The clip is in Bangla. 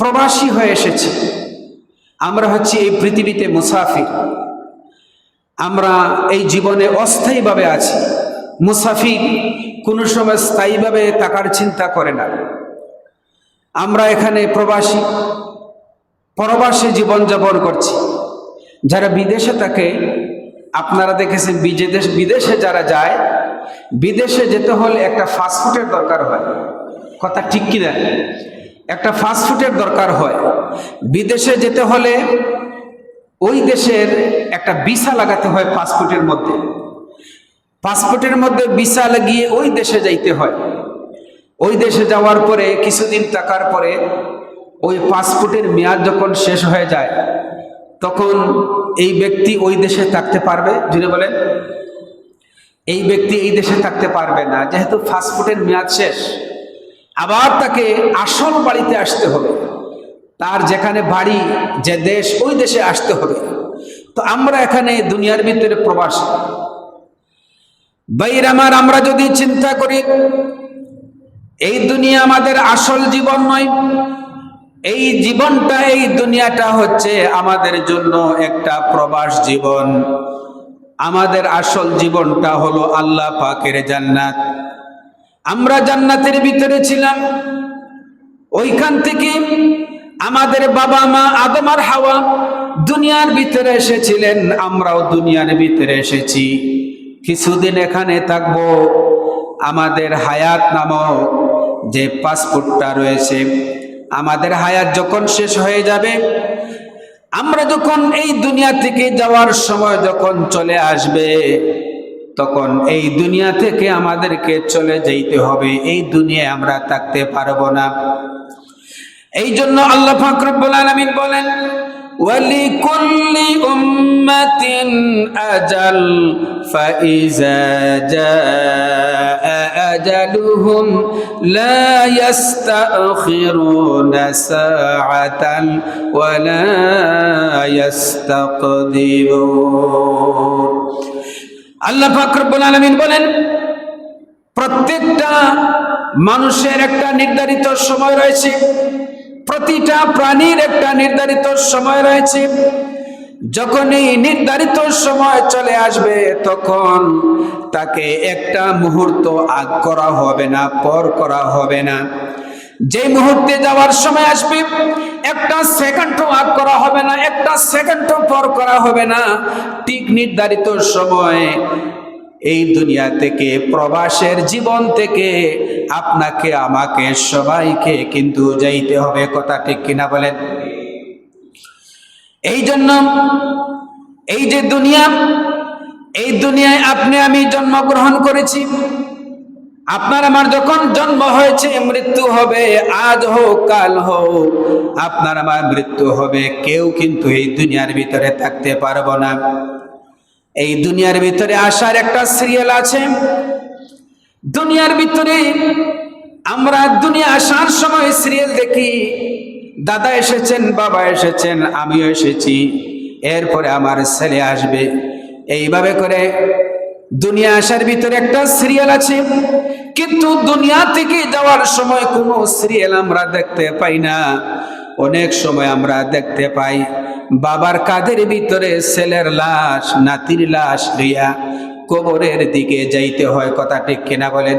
প্রবাসী হয়ে এসেছি। আমরা হচ্ছি এই পৃথিবীতে মুসাফির। আমরা এই জীবনে অস্থায়ীভাবে আছি। মুসাফির কোনো সময় স্থায়ীভাবে থাকার চিন্তা করে না। আমরা এখানে প্রবাসী, পরবাসে জীবনযাপন করছি। যারা বিদেশে থাকে, আপনারা দেখেছেন বিদেশে যারা যায়, বিদেশে যেতে হলে একটা ফাস্টফুডের দরকার হয়। কথা ঠিক কিনা? একটা ফাস্টফুডের দরকার হয়। বিদেশে যেতে হলে ওই দেশের একটা ভিসা লাগাতে হয় পাসপোর্টের মধ্যে। পাসপোর্টের মধ্যে ভিসা লাগিয়ে ওই দেশে যাইতে হয়। ওই দেশে যাওয়ার পরে কিছুদিন থাকার পরে ওই পাসপোর্টের মেয়াদ যখন শেষ হয়ে যায়, তখন এই ব্যক্তি ওই দেশে থাকতে পারবে? যিনি বলেন, এই ব্যক্তি এই দেশে থাকতে পারবে না, যেহেতু পাসপোর্টের মেয়াদ শেষ। আবার তাকে আসল বাড়িতে আসতে হবে, তার যেখানে বাড়ি, যে দেশ, ওই দেশে আসতে হবে। তো আমরা এখানে দুনিয়ার ভিতরে প্রবাসী। ভাইরা আমার, আমরা যদি চিন্তা করি এই দুনিয়া আমাদের আসল জীবন নয়, এই জীবনটা, এই দুনিয়াটা হচ্ছে আমাদের জন্য একটা প্রবাস জীবন। আমাদের আসল জীবনটা হলো আল্লাহ পাকের জান্নাত। আমরা জান্নাতের ভিতরে ছিলাম, ওইখান থেকে আমাদের বাবা মা আদম আর হাওয়া দুনিয়ার ভিতরে এসেছিলেন, আমরাও দুনিয়ার ভিতরে এসেছি। কিছুদিন এখানে থাকবো। আমাদের হায়াত নামক যে পাসপোর্টটা রয়েছে, আমাদের হায়াত যখন শেষ হয়ে যাবে, আমরা যখন এই দুনিয়া থেকে যাওয়ার সময় যখন চলে আসবে, তখন এই দুনিয়া থেকে আমাদেরকে চলে যেতে হবে। এই দুনিয়ায় আমরা থাকতে পারবো না। এই জন্য আল্লাহ পাক রব্বুল আলামিন বলেন, ওয়ালিকুল্লি উম্মাতিন আজাল ফাইজা জাআ আজালুহুম লা ইস্তাখিরুনা সাআতান ওয়া লা ইস্তাকদিরুন। আল্লাহ পাক রব্বুল আলামিন বলেন, প্রত্যেকটা মানুষের একটা নির্ধারিত সময় রয়েছে, প্রতিটা প্রাণীর একটা নির্ধারিত সময় রয়েছে। যখন এই নির্ধারিত সময় চলে আসবে, তখন তাকে একটা মুহূর্ত আগ করা হবে না, পর করা হবে না। যে মুহূর্তে যাওয়ার সময় আসবে, একটা সেকেন্ডও আগ করা হবে না, একটা সেকেন্ডও পর করা হবে না। ঠিক নির্ধারিত সময় এই দুনিয়া থেকে, প্রবাসের জীবন থেকে আপনাকে, আমাকে, সবাইকে কিন্তু যাইতে হবে। কথা ঠিক কিনা বলেন? এই জন্য এই যে দুনিয়া, এই দুনিয়ায় আপনি আমি জন্মগ্রহণ করেছি। আপনার আমার যখন জন্ম হয়েছে, মৃত্যু হবে। আজ হোক কাল হোক, আপনার আমার মৃত্যু হবে। কেউ কিন্তু এই দুনিয়ার ভিতরে থাকতে পারবো না। এই দুনিয়ার ভিতরে আসার একটা সিরিয়াল আছে। দুনিয়ার ভিতরে আমরা দুনিয়া আসার সময় সিরিয়াল দেখি। দাদা এসেছেন, বাবা এসেছেন, আমিও এসেছি, এরপরে আমার ছেলে আসবে। এইভাবে করে দুনিয়া আসার ভিতরে একটা সিরিয়াল আছে। কিন্তু দুনিয়া থেকে যাওয়ার সময় কোনো সিরিয়াল আমরা দেখতে পাই না। অনেক সময় আমরা দেখতে পাই বাবার কাঁধের ভিতরে ছেলের লাশ, নাতির লাশ লইয়া কবরের দিকে যাইতে হয়। কথা ঠিক কিনা বলেন?